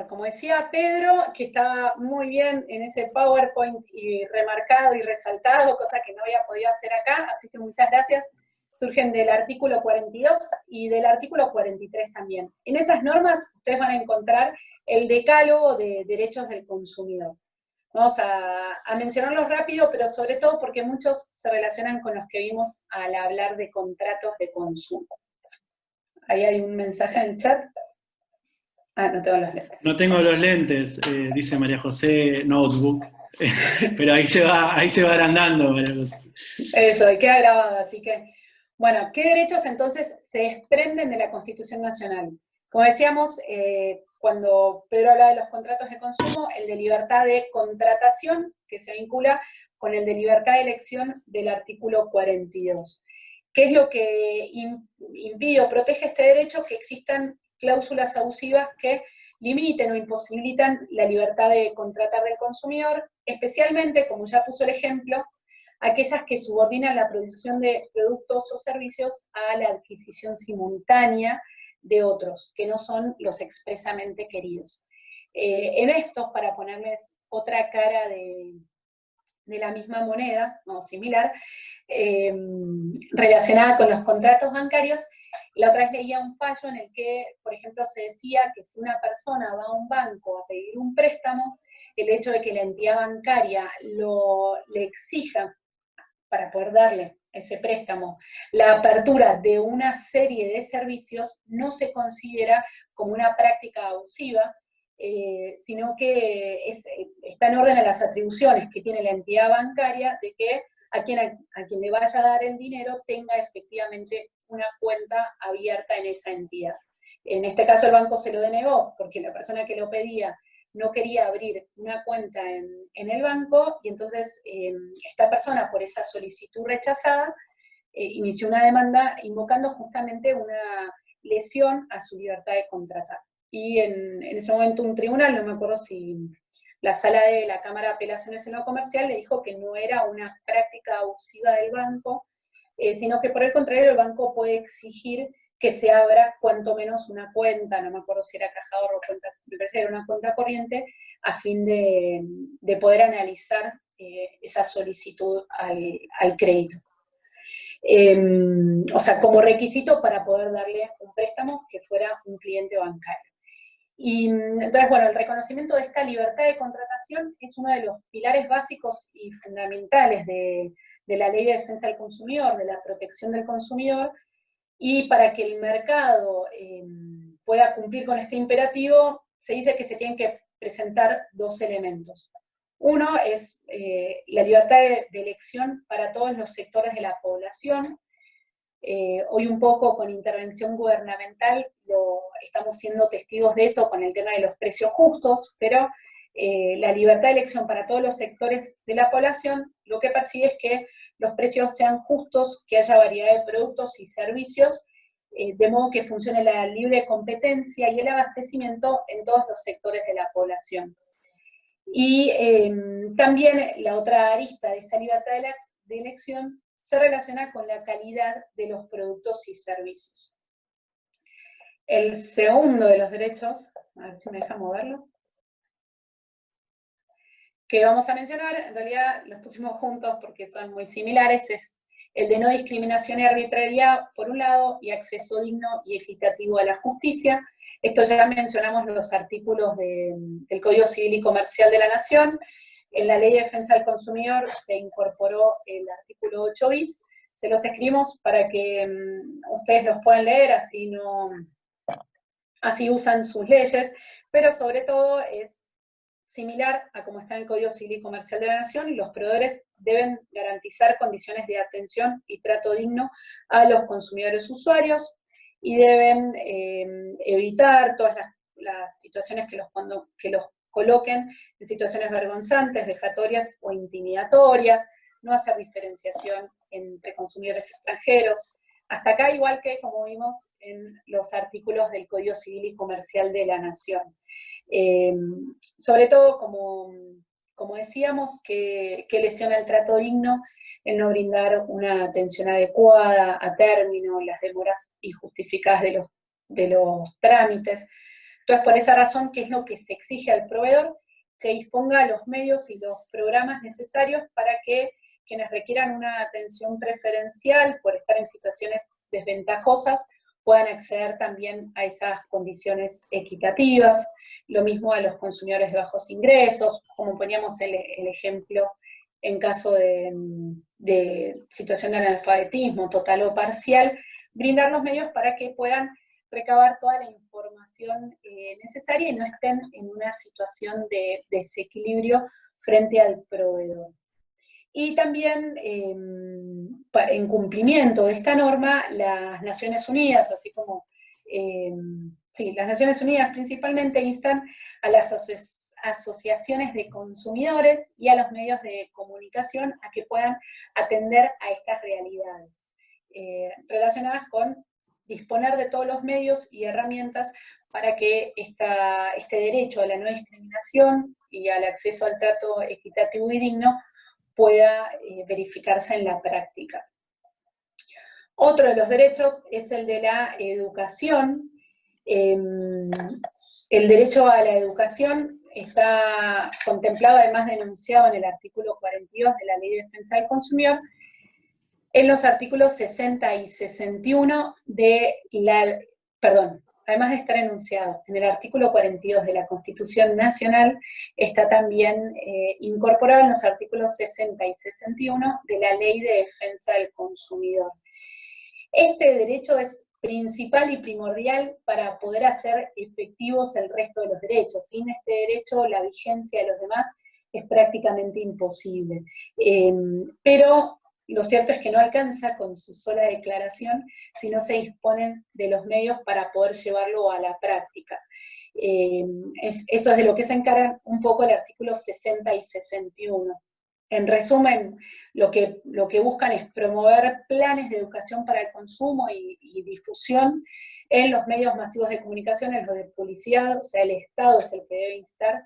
Como decía Pedro, que estaba muy bien en ese PowerPoint y remarcado y resaltado, cosa que no había podido hacer acá, así que muchas gracias, surgen del artículo 42 y del artículo 43 también. En esas normas ustedes van a encontrar el decálogo de derechos del consumidor. Vamos a mencionarlos rápido, pero sobre todo porque muchos se relacionan con los que vimos al hablar de contratos de consumo. Ahí hay un mensaje en el chat. Ah, no tengo los lentes. No tengo los lentes, dice María José Notebook, pero ahí se va agrandando, María José. Eso, y queda grabado, así que, bueno, ¿qué derechos entonces se desprenden de la Constitución Nacional? Como decíamos, cuando Pedro habla de los contratos de consumo, el de libertad de contratación, que se vincula con el de libertad de elección del artículo 42. ¿Qué es lo que impide o protege este derecho? Que existan cláusulas abusivas que limiten o imposibilitan la libertad de contratar del consumidor, especialmente, como ya puso el ejemplo, aquellas que subordinan la producción de productos o servicios a la adquisición simultánea de otros, que no son los expresamente queridos. En estos, para ponerles otra cara de la misma moneda, o similar, relacionada con los contratos bancarios, la otra vez leía un fallo en el que, por ejemplo, se decía que si una persona va a un banco a pedir un préstamo, el hecho de que la entidad bancaria le exija, para poder darle ese préstamo, la apertura de una serie de servicios, no se considera como una práctica abusiva, sino que está en orden a las atribuciones que tiene la entidad bancaria de que a quien le vaya a dar el dinero tenga efectivamente una cuenta abierta en esa entidad. En este caso el banco se lo denegó, porque la persona que lo pedía no quería abrir una cuenta en el banco, y entonces esta persona, por esa solicitud rechazada, inició una demanda invocando justamente una lesión a su libertad de contratar. Y en ese momento un tribunal, no me acuerdo si la sala de la Cámara de Apelaciones en lo Comercial, le dijo que no era una práctica abusiva del banco, sino que por el contrario el banco puede exigir que se abra cuanto menos una cuenta, no me acuerdo si era caja de ahorro o cuenta, me parece que era una cuenta corriente, a fin de poder analizar esa solicitud al crédito. O sea, como requisito para poder darle un préstamo que fuera un cliente bancario. Y entonces, bueno, el reconocimiento de esta libertad de contratación es uno de los pilares básicos y fundamentales de la Ley de Defensa del Consumidor, de la protección del consumidor, y para que el mercado pueda cumplir con este imperativo, se dice que se tienen que presentar dos elementos. Uno es la libertad de elección para todos los sectores de la población. Hoy un poco con intervención gubernamental estamos siendo testigos de eso con el tema de los precios justos, pero la libertad de elección para todos los sectores de la población lo que persigue es que los precios sean justos, que haya variedad de productos y servicios, de modo que funcione la libre competencia y el abastecimiento en todos los sectores de la población. Y también la otra arista de esta libertad de elección se relaciona con la calidad de los productos y servicios. El segundo de los derechos, a ver si me deja moverlo, que vamos a mencionar, en realidad los pusimos juntos porque son muy similares, es el de no discriminación y arbitrariedad, por un lado, y acceso digno y equitativo a la justicia. Esto ya mencionamos los artículos del Código Civil y Comercial de la Nación. En la Ley de Defensa del Consumidor se incorporó el artículo 8 bis. Se los escribimos para que ustedes los puedan leer, así usan sus leyes, pero sobre todo es similar a como está en el Código Civil y Comercial de la Nación, y los proveedores deben garantizar condiciones de atención y trato digno a los consumidores usuarios, y deben evitar todas las situaciones que los coloquen en situaciones vergonzantes, vejatorias o intimidatorias, no hacer diferenciación entre consumidores extranjeros. Hasta acá, igual que como vimos en los artículos del Código Civil y Comercial de la Nación. Sobre todo, como decíamos, que lesiona el trato digno, el no brindar una atención adecuada, a término, las demoras injustificadas de los trámites. Entonces, por esa razón, ¿qué es lo que se exige al proveedor? Que disponga los medios y los programas necesarios para que quienes requieran una atención preferencial por estar en situaciones desventajosas puedan acceder también a esas condiciones equitativas. Lo mismo a los consumidores de bajos ingresos, como poníamos el ejemplo en caso de situación de analfabetismo total o parcial, brindar los medios para que puedan recabar toda la información necesaria y no estén en una situación de desequilibrio frente al proveedor. Y también, en cumplimiento de esta norma, las Naciones Unidas, así como, las Naciones Unidas principalmente instan a las asociaciones de consumidores y a los medios de comunicación a que puedan atender a estas realidades relacionadas con disponer de todos los medios y herramientas para que este derecho a la no discriminación y al acceso al trato equitativo y digno pueda verificarse en la práctica. Otro de los derechos es el de la educación. El derecho a la educación está contemplado, además denunciado en el artículo 42 de la Ley de Defensa del Consumidor, en los artículos 60 y 61 además de estar enunciado en el artículo 42 de la Constitución Nacional, está también incorporado en los artículos 60 y 61 de la Ley de Defensa del Consumidor. Este derecho es principal y primordial para poder hacer efectivos el resto de los derechos. Sin este derecho, la vigencia de los demás es prácticamente imposible. Pero lo cierto es que no alcanza con su sola declaración si no se disponen de los medios para poder llevarlo a la práctica. Eso es de lo que se encargan un poco el artículo 60 y 61. En resumen, lo que buscan es promover planes de educación para el consumo y difusión en los medios masivos de comunicación, en los de publicidad, o sea, el Estado es el que debe instar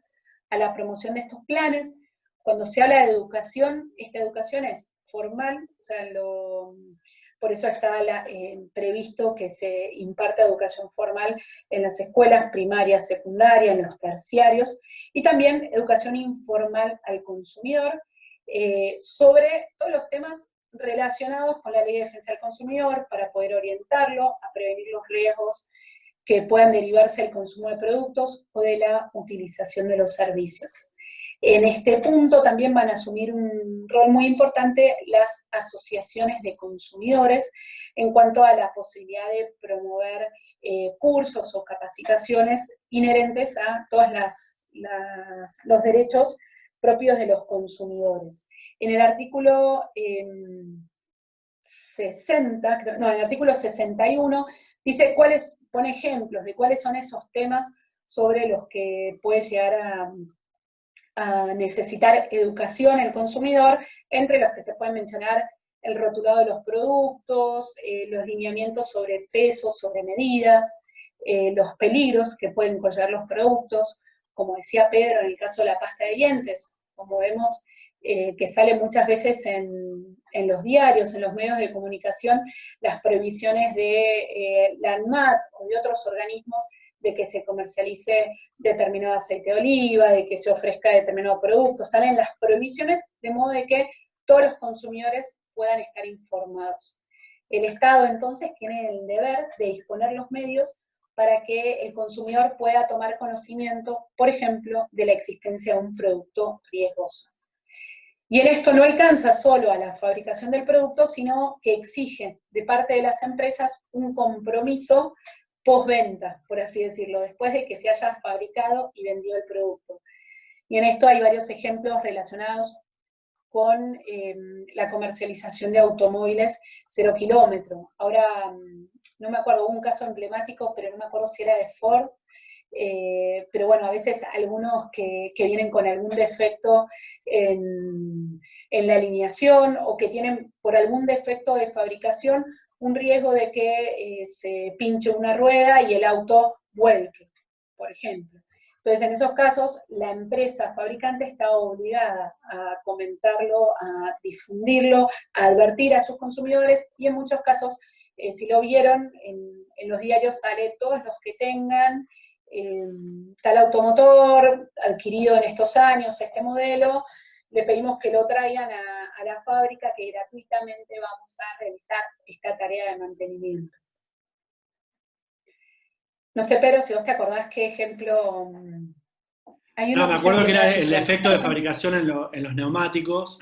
a la promoción de estos planes. Cuando se habla de educación, esta educación es formal, o sea, por eso está previsto que se imparta educación formal en las escuelas primarias, secundarias, en los terciarios, y también educación informal al consumidor, sobre todos los temas relacionados con la Ley de Defensa del Consumidor, para poder orientarlo a prevenir los riesgos que puedan derivarse del consumo de productos o de la utilización de los servicios. En este punto también van a asumir un rol muy importante las asociaciones de consumidores en cuanto a la posibilidad de promover cursos o capacitaciones inherentes a todos los derechos propios de los consumidores. En el artículo 61 dice pone ejemplos de cuáles son esos temas sobre los que puede llegar a necesitar educación el consumidor, entre los que se pueden mencionar el rotulado de los productos, los lineamientos sobre pesos, sobre medidas, los peligros que pueden conllevar los productos, como decía Pedro en el caso de la pasta de dientes, como vemos que sale muchas veces en los diarios, en los medios de comunicación, las prohibiciones de la ANMAT o de otros organismos de que se comercialice determinado aceite de oliva, de que se ofrezca determinado producto. Salen las prohibiciones de modo de que todos los consumidores puedan estar informados. El Estado entonces tiene el deber de disponer los medios para que el consumidor pueda tomar conocimiento, por ejemplo, de la existencia de un producto riesgoso. Y en esto no alcanza solo a la fabricación del producto, sino que exige de parte de las empresas un compromiso postventa, por así decirlo, después de que se haya fabricado y vendido el producto. Y en esto hay varios ejemplos relacionados con la comercialización de automóviles 0 kilómetro. Ahora, no me acuerdo, hubo un caso emblemático, pero no me acuerdo si era de Ford, pero bueno, a veces algunos que vienen con algún defecto en la alineación o que tienen por algún defecto de fabricación un riesgo de que se pinche una rueda y el auto vuelque, por ejemplo. Entonces, en esos casos, la empresa fabricante está obligada a comentarlo, a difundirlo, a advertir a sus consumidores, y en muchos casos, si lo vieron, en los diarios sale todos los que tengan tal automotor adquirido en estos años, este modelo, le pedimos que lo traigan a la fábrica, que gratuitamente vamos a realizar esta tarea de mantenimiento. No sé, Pedro, si vos te acordás qué ejemplo... No, me acuerdo que era el efecto de fabricación en los neumáticos,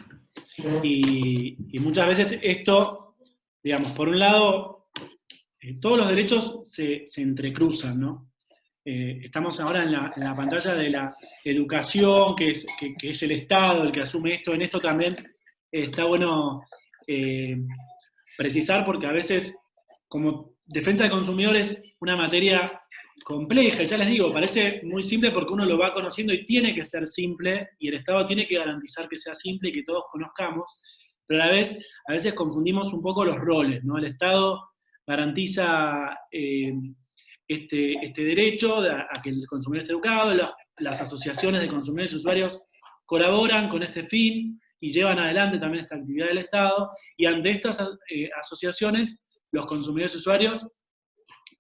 y muchas veces esto, digamos, por un lado, todos los derechos se entrecruzan, ¿no? Estamos ahora en la pantalla de la educación, que es el Estado el que asume esto. En esto también está bueno precisar, porque a veces, como defensa de consumidores, una materia compleja, ya les digo, parece muy simple porque uno lo va conociendo y tiene que ser simple, y el Estado tiene que garantizar que sea simple y que todos conozcamos, pero a veces confundimos un poco los roles, ¿no? El Estado garantiza este derecho a que el consumidor esté educado, las asociaciones de consumidores y usuarios colaboran con este fin y llevan adelante también esta actividad del Estado, y ante estas asociaciones, los consumidores y usuarios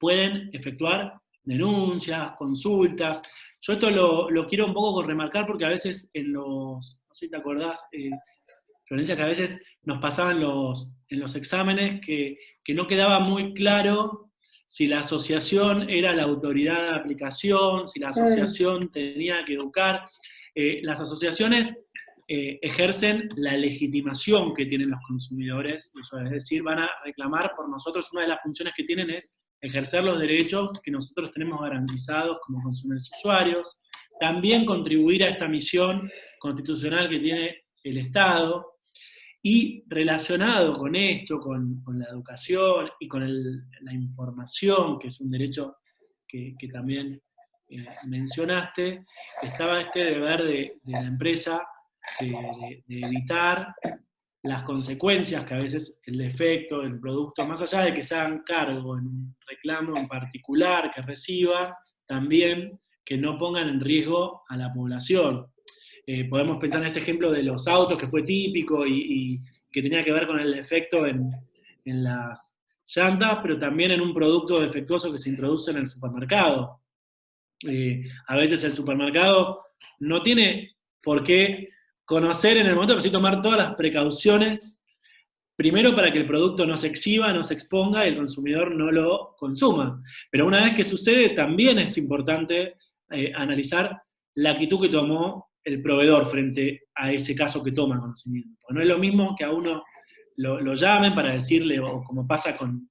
pueden efectuar denuncias, consultas. Yo esto lo quiero un poco remarcar porque a veces no sé si te acordás, Florencia, que a veces nos pasaban en los exámenes que no quedaba muy claro si la asociación era la autoridad de aplicación, si la asociación tenía que educar. Las asociaciones ejercen la legitimación que tienen los consumidores, es decir, van a reclamar por nosotros. Una de las funciones que tienen es ejercer los derechos que nosotros tenemos garantizados como consumidores y usuarios, también contribuir a esta misión constitucional que tiene el Estado. Y relacionado con esto, con la educación y con la información, que es un derecho que también mencionaste, estaba este deber de la empresa de evitar las consecuencias que a veces el defecto del producto, más allá de que se hagan cargo en un reclamo en particular que reciba, también que no pongan en riesgo a la población. Podemos pensar en este ejemplo de los autos, que fue típico y que tenía que ver con el defecto en las llantas, pero también en un producto defectuoso que se introduce en el supermercado. A veces el supermercado no tiene por qué conocer en el momento, pero sí tomar todas las precauciones, primero para que el producto no se exhiba, no se exponga y el consumidor no lo consuma. Pero una vez que sucede, también es importante analizar la actitud que tomó el proveedor frente a ese caso que toma conocimiento. Porque no es lo mismo que a uno lo llamen para decirle, o como pasa con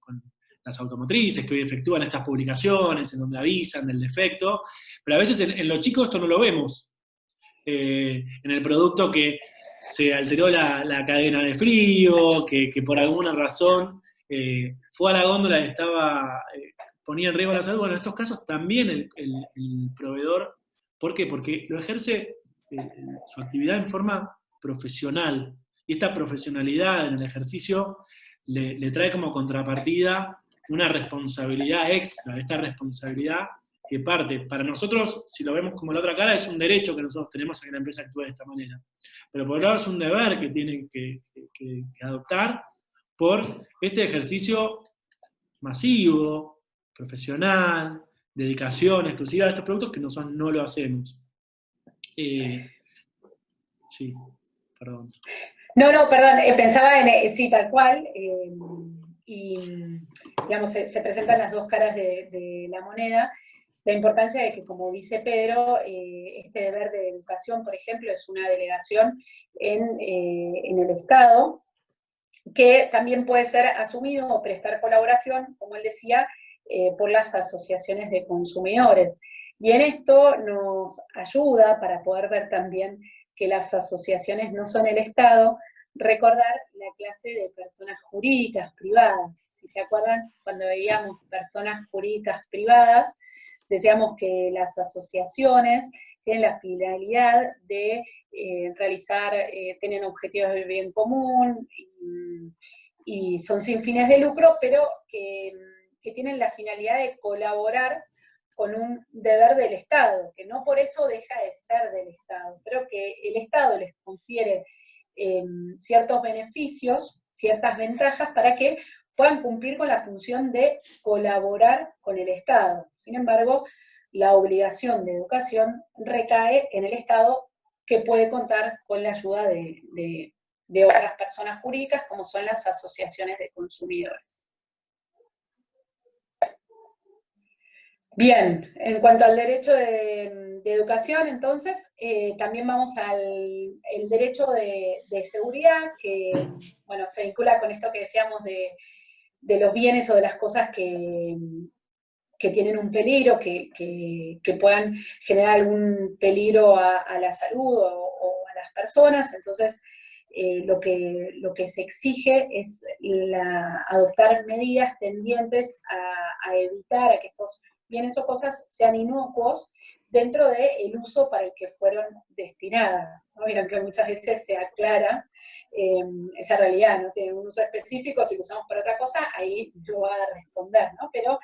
las automotrices, que hoy efectúan estas publicaciones en donde avisan del defecto, pero a veces en los chicos esto no lo vemos. En el producto que se alteró la cadena de frío, que por alguna razón fue a la góndola y ponía en riesgo la salud. Bueno, en estos casos también el proveedor, ¿por qué? Porque lo ejerce su actividad en forma profesional, y esta profesionalidad en el ejercicio le trae como contrapartida una responsabilidad extra. Esta responsabilidad que parte, para nosotros, si lo vemos como la otra cara, es un derecho que nosotros tenemos a que la empresa actúe de esta manera. Pero por otro lado es un deber que tienen que adoptar por este ejercicio masivo, profesional, dedicación exclusiva a estos productos que no lo hacemos. Sí, perdón. No, perdón, pensaba en, sí, tal cual, y digamos, se presentan las dos caras de la moneda. La importancia de que, como dice Pedro, este deber de educación, por ejemplo, es una delegación en el Estado, que también puede ser asumido o prestar colaboración, como él decía, por las asociaciones de consumidores. Y en esto nos ayuda, para poder ver también que las asociaciones no son el Estado, recordar la clase de personas jurídicas privadas. Si se acuerdan, cuando veíamos personas jurídicas privadas, decíamos que las asociaciones tienen la finalidad de tienen objetivos del bien común y son sin fines de lucro, pero que tienen la finalidad de colaborar con un deber del Estado, que no por eso deja de ser del Estado, pero que el Estado les confiere ciertos beneficios, ciertas ventajas para que puedan cumplir con la función de colaborar con el Estado. Sin embargo, la obligación de educación recae en el Estado, que puede contar con la ayuda de otras personas jurídicas, como son las asociaciones de consumidores. Bien, en cuanto al derecho de educación, entonces, también vamos al el derecho de seguridad, que, bueno, se vincula con esto que decíamos de los bienes o de las cosas que tienen un peligro, que puedan generar algún peligro a la salud o a las personas. Entonces, lo que se exige es adoptar medidas tendientes a evitar a que estos bienes o cosas sean inocuos dentro del uso para el que fueron destinadas, ¿no? Vieron que muchas veces se aclara esa realidad, ¿no? Tiene un uso específico, si lo usamos para otra cosa, ahí lo va a responder, ¿no? Pero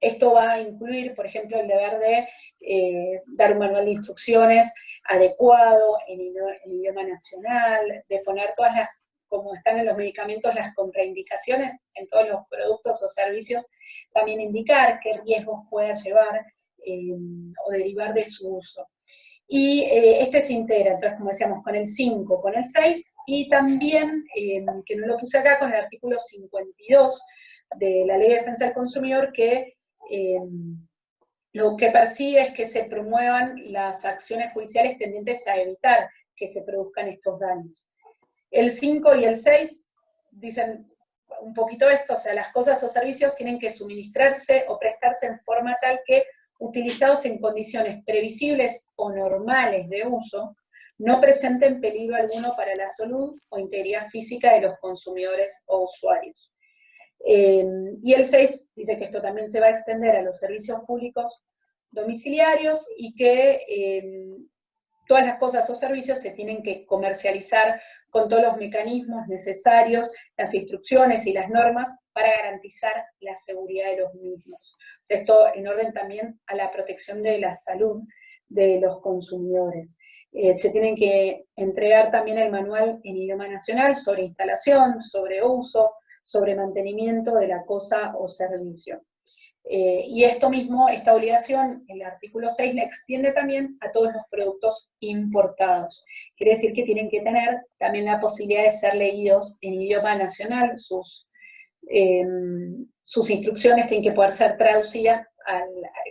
esto va a incluir, por ejemplo, el deber de dar un manual de instrucciones adecuado en idioma nacional, de poner todas las, como están en los medicamentos, las contraindicaciones en todos los productos o servicios, también indicar qué riesgos pueda llevar o derivar de su uso. Y este se integra, entonces, como decíamos, con el 5, con el 6, y también, que no lo puse acá, con el artículo 52 de la Ley de Defensa del Consumidor, que lo que persigue es que se promuevan las acciones judiciales tendientes a evitar que se produzcan estos daños. El 5 y el 6 dicen un poquito esto, o sea, las cosas o servicios tienen que suministrarse o prestarse en forma tal que, utilizados en condiciones previsibles o normales de uso, no presenten peligro alguno para la salud o integridad física de los consumidores o usuarios. Y el 6 dice que esto también se va a extender a los servicios públicos domiciliarios y que todas las cosas o servicios se tienen que comercializar con todos los mecanismos necesarios, las instrucciones y las normas para garantizar la seguridad de los mismos. O sea, esto en orden también a la protección de la salud de los consumidores. Se tienen que entregar también el manual en idioma nacional sobre instalación, sobre uso, sobre mantenimiento de la cosa o servicio. Y esto mismo, esta obligación, el artículo 6 la extiende también a todos los productos importados. Quiere decir que tienen que tener también la posibilidad de ser leídos en idioma nacional, sus instrucciones tienen que poder ser traducidas,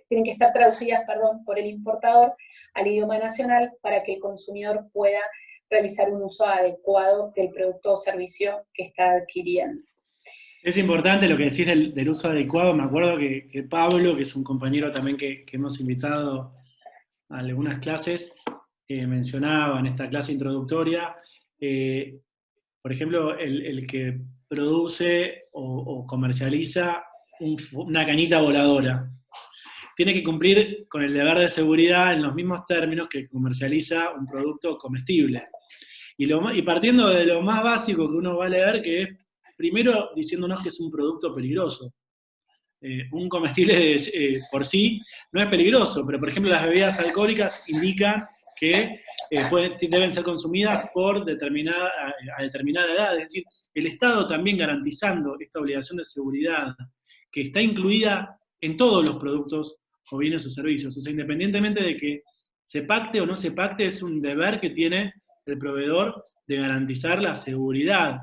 tienen que estar traducidas, perdón, por el importador al idioma nacional para que el consumidor pueda realizar un uso adecuado del producto o servicio que está adquiriendo. Es importante lo que decís del uso adecuado. Me acuerdo que Pablo, que es un compañero también que hemos invitado a algunas clases, mencionaba en esta clase introductoria, por ejemplo, el que produce o comercializa una cañita voladora. Tiene que cumplir con el deber de seguridad en los mismos términos que comercializa un producto comestible. Y partiendo de lo más básico que uno va a leer, que es primero diciéndonos que es un producto peligroso. Un comestible por sí no es peligroso, pero por ejemplo las bebidas alcohólicas indican que deben ser consumidas a determinada edad. Es decir, el Estado también garantizando esta obligación de seguridad, que está incluida en todos los productos o bienes o servicios. O sea, independientemente de que se pacte o no se pacte, es un deber que tiene el proveedor de garantizar la seguridad.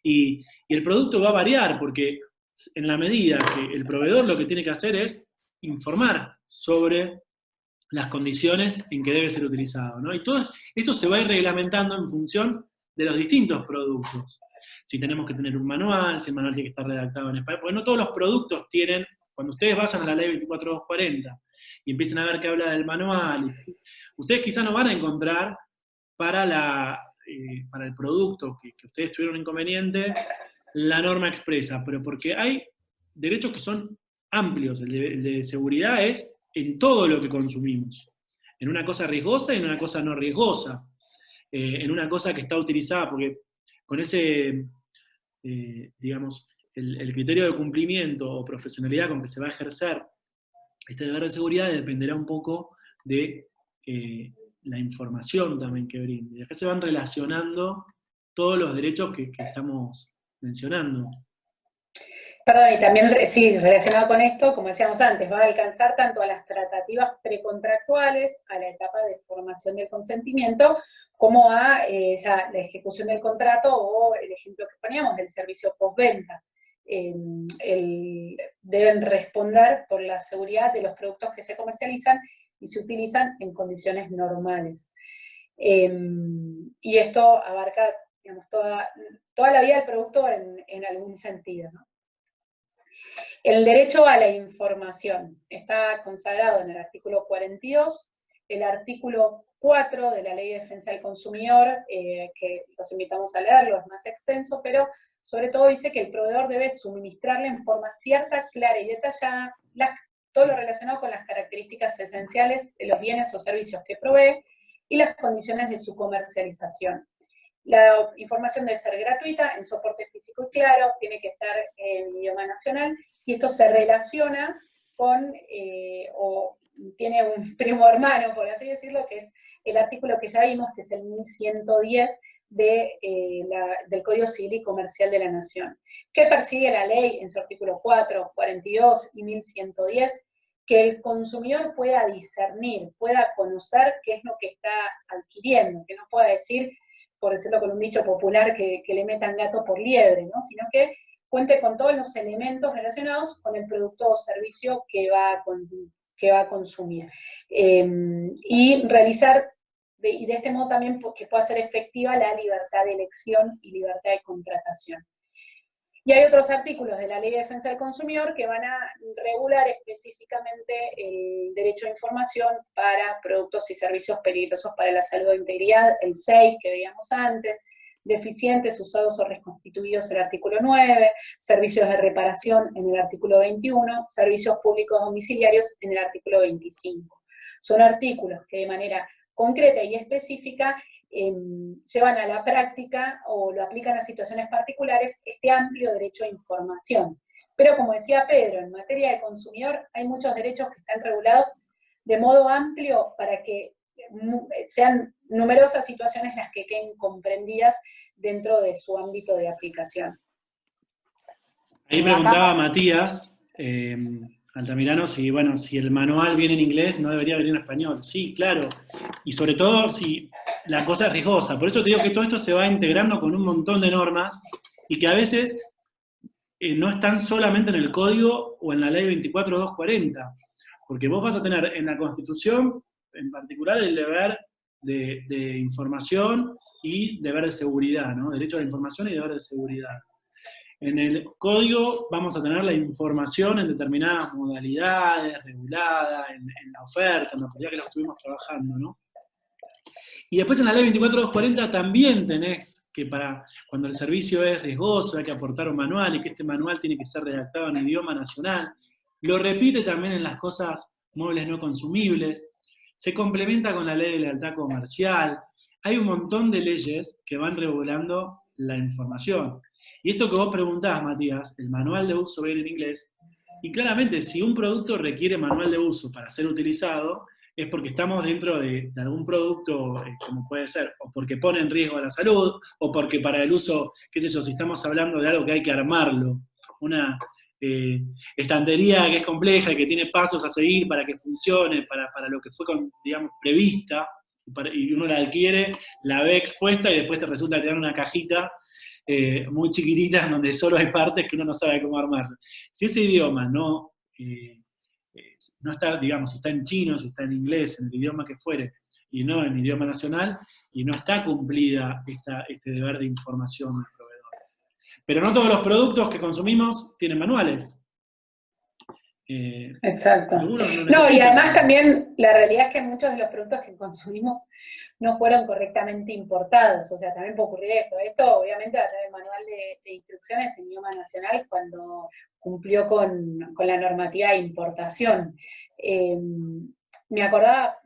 Y el producto va a variar, porque en la medida que el proveedor lo que tiene que hacer es informar sobre las condiciones en que debe ser utilizado, ¿no? Y todo esto se va a ir reglamentando en función de los distintos productos. Si tenemos que tener un manual, si el manual tiene que estar redactado en español, porque no todos los productos tienen, cuando ustedes vayan a la ley 24240 y empiecen a ver que habla del manual, ustedes quizás no van a encontrar para el producto que ustedes tuvieron inconveniente la norma expresa, pero porque hay derechos que son amplios. El de seguridad es en todo lo que consumimos, en una cosa riesgosa y en una cosa no riesgosa, en una cosa que está utilizada, porque con ese, digamos, el criterio de cumplimiento o profesionalidad con que se va a ejercer este deber de seguridad dependerá un poco de la información también que brinde. Y acá se van relacionando todos los derechos que estamos mencionando. Perdón, y también, sí, relacionado con esto, como decíamos antes, va a alcanzar tanto a las tratativas precontractuales, a la etapa de formación del consentimiento, como a ya la ejecución del contrato o el ejemplo que poníamos del servicio postventa. Deben responder por la seguridad de los productos que se comercializan y se utilizan en condiciones normales. Y esto abarca, digamos, toda la vida del producto en algún sentido, ¿no? El derecho a la información está consagrado en el artículo 42, el artículo 4 de la Ley de Defensa del Consumidor, que los invitamos a leerlo, es más extenso, pero sobre todo dice que el proveedor debe suministrarle en forma cierta, clara y detallada todo lo relacionado con las características esenciales de los bienes o servicios que provee y las condiciones de su comercialización. La información debe ser gratuita, en soporte físico y claro, tiene que ser en idioma nacional, y esto se relaciona con, o tiene un primo hermano, por así decirlo, que es el artículo que ya vimos, que es el 1110 del Código Civil y Comercial de la Nación, que persigue la ley en su artículo 4, 42 y 1110, que el consumidor pueda discernir, pueda conocer qué es lo que está adquiriendo, que no pueda decir, por decirlo con un dicho popular, que le metan gato por liebre, ¿no? Sino que cuente con todos los elementos relacionados con el producto o servicio que va a consumir. Y realizar, y de este modo también que pueda ser efectiva la libertad de elección y libertad de contratación. Y hay otros artículos de la Ley de Defensa del Consumidor que van a regular específicamente el derecho a información para productos y servicios peligrosos para la salud e integridad, el 6 que veíamos antes, deficientes, usados o reconstituidos, el artículo 9, servicios de reparación en el artículo 21, servicios públicos domiciliarios en el artículo 25. Son artículos que de manera concreta y específica llevan a la práctica o lo aplican a situaciones particulares este amplio derecho a información. Pero como decía Pedro, en materia de consumidor hay muchos derechos que están regulados de modo amplio para que sean numerosas situaciones las que queden comprendidas dentro de su ámbito de aplicación. Ahí preguntaba Matías Altamirano si el manual viene en inglés, no debería venir en español. Sí, claro. Y sobre todo si la cosa es riesgosa. Por eso te digo que todo esto se va integrando con un montón de normas y que a veces no están solamente en el código o en la ley 24.240. Porque vos vas a tener en la Constitución, en particular, el deber de información y deber de seguridad, ¿no? Derecho a la información y deber de seguridad. En el código vamos a tener la información en determinadas modalidades, regulada, en la oferta, en la autoridad que lo estuvimos trabajando, ¿no? Y después en la ley 24.240 también tenés que cuando el servicio es riesgoso hay que aportar un manual y que este manual tiene que ser redactado en idioma nacional. Lo repite también en las cosas muebles no consumibles. Se complementa con la ley de lealtad comercial. Hay un montón de leyes que van regulando la información. Y esto que vos preguntás, Matías, el manual de uso viene en inglés, y claramente si un producto requiere manual de uso para ser utilizado, es porque estamos dentro de algún producto, como puede ser, o porque pone en riesgo a la salud, o porque para el uso, qué sé yo, si estamos hablando de algo que hay que armarlo, una estantería que es compleja y que tiene pasos a seguir para que funcione, para lo que fue, digamos, prevista, y uno la adquiere, la ve expuesta y después te resulta que te dan una cajita muy chiquititas donde solo hay partes que uno no sabe cómo armar. Si ese idioma no está, digamos, si está en chino, si está en inglés, en el idioma que fuere, y no en idioma nacional, y no está cumplida este deber de información del proveedor. Pero no todos los productos que consumimos tienen manuales. Exacto. No, y además también la realidad es que muchos de los productos que consumimos no fueron correctamente importados, o sea, también puede ocurrir esto. Esto obviamente va a tener el manual de instrucciones en idioma nacional cuando cumplió con la normativa de importación. Me acordaba,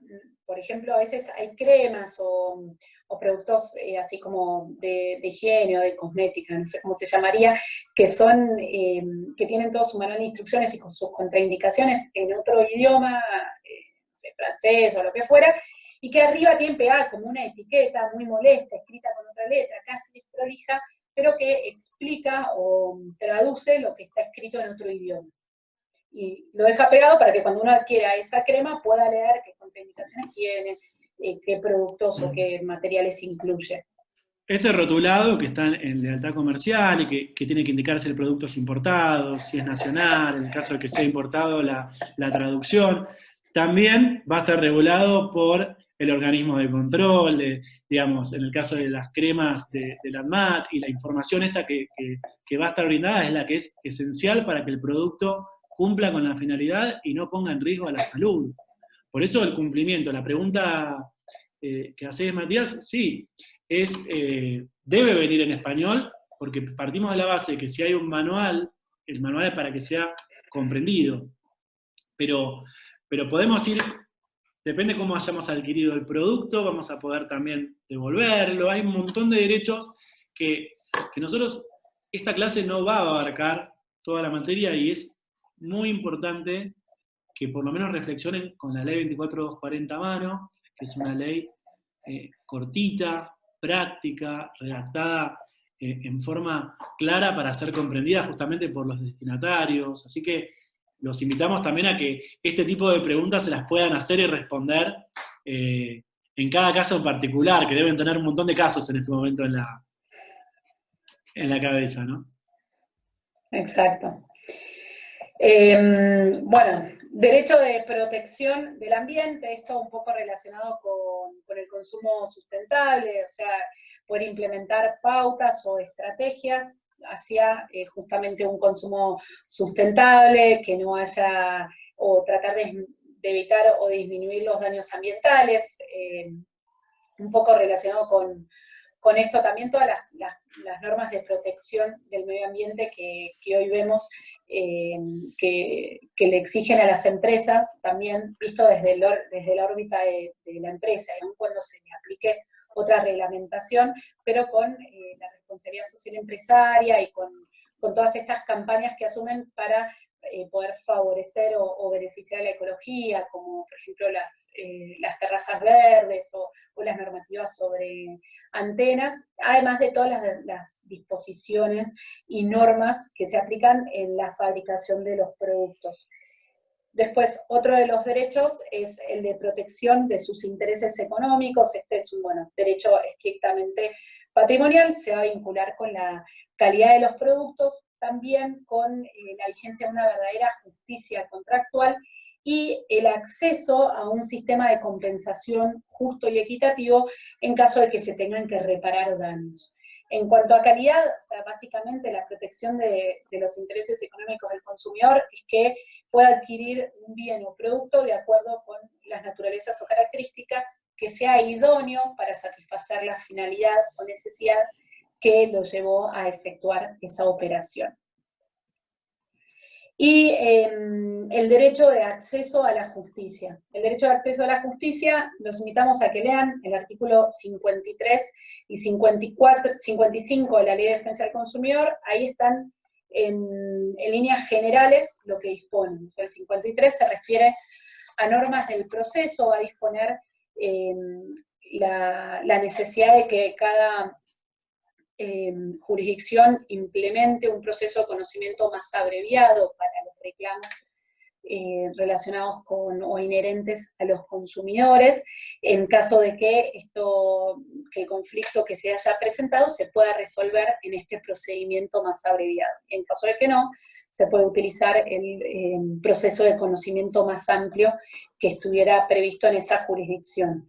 por ejemplo, a veces hay cremas o productos así como de higiene o de cosmética, no sé cómo se llamaría, que son, que tienen todo su manual de instrucciones y con sus contraindicaciones en otro idioma, no sé, francés o lo que fuera, y que arriba tienen pegada como una etiqueta muy molesta, escrita con otra letra, casi desprolija, pero que explica o traduce lo que está escrito en otro idioma. Y lo deja pegado para que cuando uno adquiera esa crema pueda leer qué contraindicaciones tiene, qué productos o qué materiales incluye. Ese rotulado que está en lealtad comercial y que tiene que indicar si el producto es importado, si es nacional, en el caso de que sea importado, la traducción, también va a estar regulado por el organismo de control, digamos, en el caso de las cremas de la ANMAT, y la información esta que va a estar brindada es la que es esencial para que el producto cumpla con la finalidad y no ponga en riesgo a la salud. Por eso el cumplimiento, la pregunta que hace Matías, sí, debe venir en español, porque partimos de la base de que si hay un manual, el manual es para que sea comprendido. Pero podemos ir, depende cómo hayamos adquirido el producto, vamos a poder también devolverlo. Hay un montón de derechos que nosotros, esta clase no va a abarcar toda la materia, y es muy importante que por lo menos reflexionen con la ley 24240 a mano, que es una ley cortita, práctica, redactada en forma clara para ser comprendida justamente por los destinatarios. Así que los invitamos también a que este tipo de preguntas se las puedan hacer y responder en cada caso en particular, que deben tener un montón de casos en este momento en la cabeza, ¿no? Exacto. Bueno, derecho de protección del ambiente, esto un poco relacionado con el consumo sustentable, o sea, poder implementar pautas o estrategias hacia justamente un consumo sustentable, que no haya, o tratar de evitar o disminuir los daños ambientales, un poco relacionado con esto también todas las normas de protección del medio ambiente que hoy vemos que le exigen a las empresas, también visto desde la órbita de la empresa, aun cuando se le aplique otra reglamentación, pero con la responsabilidad social empresaria y con todas estas campañas que asumen para poder favorecer o beneficiar a la ecología, como por ejemplo las terrazas verdes o las normativas sobre antenas, además de todas las disposiciones y normas que se aplican en la fabricación de los productos. Después, otro de los derechos es el de protección de sus intereses económicos. Este es un derecho estrictamente patrimonial, se va a vincular con la calidad de los productos, también con la vigencia de una verdadera justicia contractual y el acceso a un sistema de compensación justo y equitativo en caso de que se tengan que reparar daños. En cuanto a calidad, o sea, básicamente la protección de los intereses económicos del consumidor es que pueda adquirir un bien o producto de acuerdo con las naturalezas o características, que sea idóneo para satisfacer la finalidad o necesidad que lo llevó a efectuar esa operación. Y el derecho de acceso a la justicia. El derecho de acceso a la justicia, los invitamos a que lean el artículo 53 y 55 de la Ley de Defensa del Consumidor. Ahí están en líneas generales lo que disponen. O sea, el 53 se refiere a normas del proceso, va a disponer la necesidad de que cada jurisdicción implemente un proceso de conocimiento más abreviado para los reclamos relacionados con o inherentes a los consumidores, en caso de que el conflicto que se haya presentado se pueda resolver en este procedimiento más abreviado. En caso de que no, se puede utilizar el proceso de conocimiento más amplio que estuviera previsto en esa jurisdicción.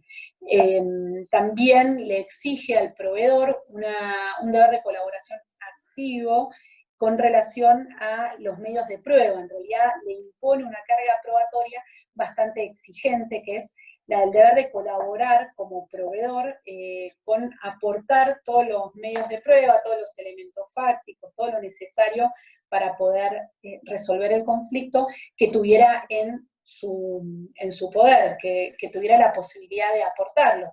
También le exige al proveedor un deber de colaboración activo con relación a los medios de prueba. En realidad le impone una carga probatoria bastante exigente, que es la del deber de colaborar como proveedor con aportar todos los medios de prueba, todos los elementos fácticos, todo lo necesario para poder resolver el conflicto que tuviera en su poder, que tuviera la posibilidad de aportarlo.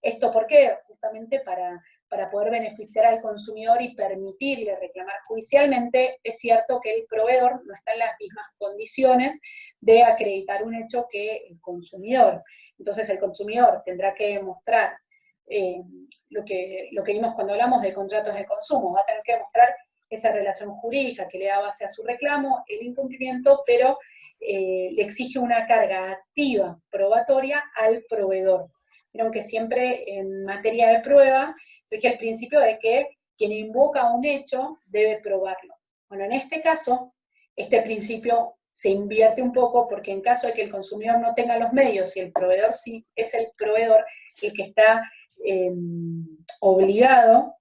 ¿Esto por qué? Justamente para poder beneficiar al consumidor y permitirle reclamar judicialmente. Es cierto que el proveedor no está en las mismas condiciones de acreditar un hecho que el consumidor. Entonces el consumidor tendrá que demostrar lo que vimos cuando hablamos de contratos de consumo, va a tener que demostrar esa relación jurídica que le da base a su reclamo, el incumplimiento, pero le exige una carga activa probatoria al proveedor. Vieron que siempre en materia de prueba rige el principio de que quien invoca un hecho debe probarlo. Bueno, en este caso, este principio se invierte un poco, porque en caso de que el consumidor no tenga los medios y el proveedor sí, es el proveedor el que está obligado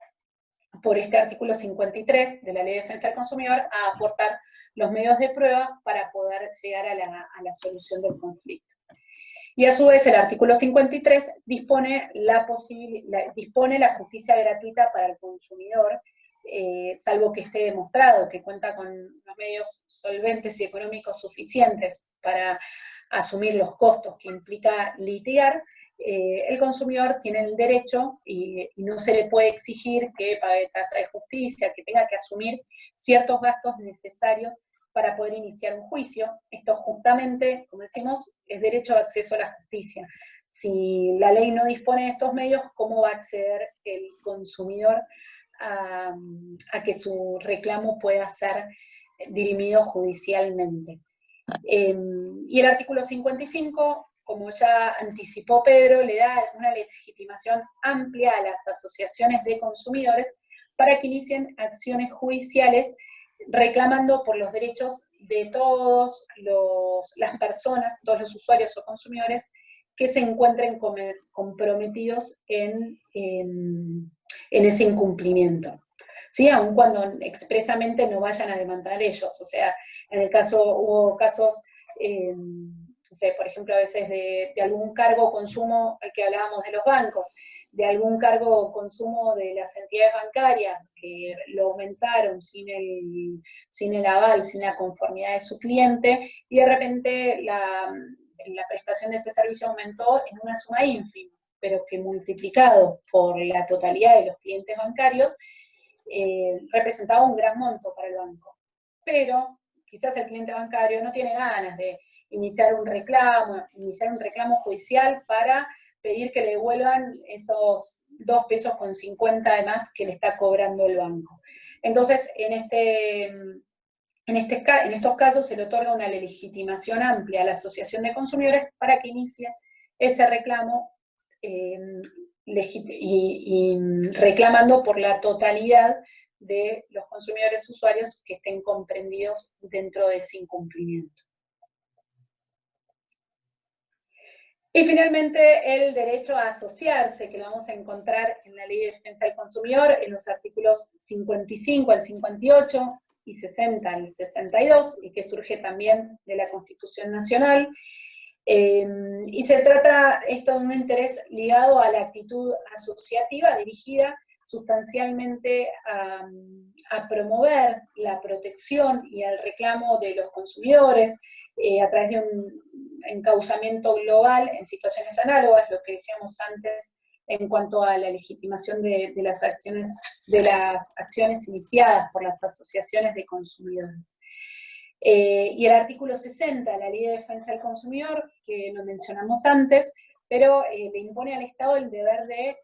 por este artículo 53 de la Ley de Defensa del Consumidor a aportar los medios de prueba para poder llegar a la solución del conflicto. Y a su vez el artículo 53 dispone la justicia gratuita para el consumidor, salvo que esté demostrado que cuenta con los medios solventes y económicos suficientes para asumir los costos que implica litigar. El consumidor tiene el derecho y no se le puede exigir que pague tasa de justicia, que tenga que asumir ciertos gastos necesarios para poder iniciar un juicio. Esto justamente, como decimos, es derecho de acceso a la justicia. Si la ley no dispone de estos medios, ¿cómo va a acceder el consumidor a que su reclamo pueda ser dirimido judicialmente? Y el artículo 55, como ya anticipó Pedro, le da una legitimación amplia a las asociaciones de consumidores para que inicien acciones judiciales reclamando por los derechos de todas las personas, todos los usuarios o consumidores que se encuentren comprometidos en ese incumplimiento. ¿Sí? Aun cuando expresamente no vayan a demandar ellos. O sea, en el caso, hubo casos, no sé, por ejemplo, a veces de algún cargo o consumo, al que hablábamos de los bancos, de algún cargo o consumo de las entidades bancarias que lo aumentaron sin el aval, sin la conformidad de su cliente, y de repente la prestación de ese servicio aumentó en una suma ínfima, pero que multiplicado por la totalidad de los clientes bancarios, representaba un gran monto para el banco. Pero quizás el cliente bancario no tiene ganas de iniciar un reclamo judicial para pedir que le devuelvan esos 2,50 pesos de más que le está cobrando el banco. Entonces, en estos casos se le otorga una legitimación amplia a la Asociación de Consumidores para que inicie ese reclamo y reclamando por la totalidad de los consumidores usuarios que estén comprendidos dentro de ese incumplimiento. Y finalmente el derecho a asociarse, que lo vamos a encontrar en la Ley de Defensa del Consumidor, en los artículos 55 al 58 y 60 al 62, y que surge también de la Constitución Nacional. Y se trata esto de un interés ligado a la actitud asociativa dirigida sustancialmente a promover la protección y el reclamo de los consumidores a través de un encauzamiento global en situaciones análogas, lo que decíamos antes en cuanto a la legitimación de las acciones iniciadas por las asociaciones de consumidores. Y el artículo 60 de la Ley de Defensa del Consumidor, que lo mencionamos antes, pero le impone al Estado el deber de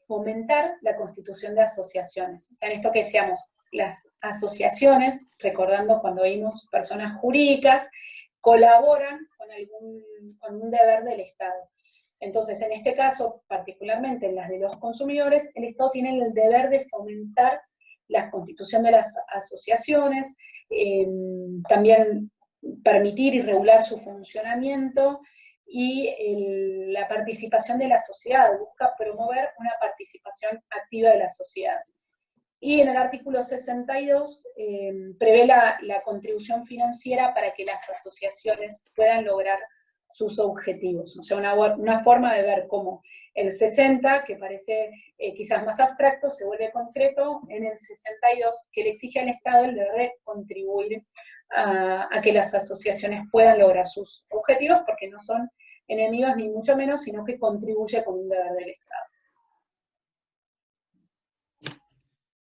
fomentar la constitución de asociaciones. O sea, en esto que decíamos, las asociaciones, recordando cuando vimos personas jurídicas, colaboran con un deber del Estado. Entonces, en este caso, particularmente en las de los consumidores, el Estado tiene el deber de fomentar la constitución de las asociaciones, también permitir y regular su funcionamiento, y la participación de la sociedad, busca promover una participación activa de la sociedad. Y en el artículo 62 prevé la contribución financiera para que las asociaciones puedan lograr sus objetivos. O sea, una forma de ver cómo el 60, que parece quizás más abstracto, se vuelve concreto en el 62, que le exige al Estado el deber de contribuir a que las asociaciones puedan lograr sus objetivos, porque no son enemigos ni mucho menos, sino que contribuye con un deber del Estado.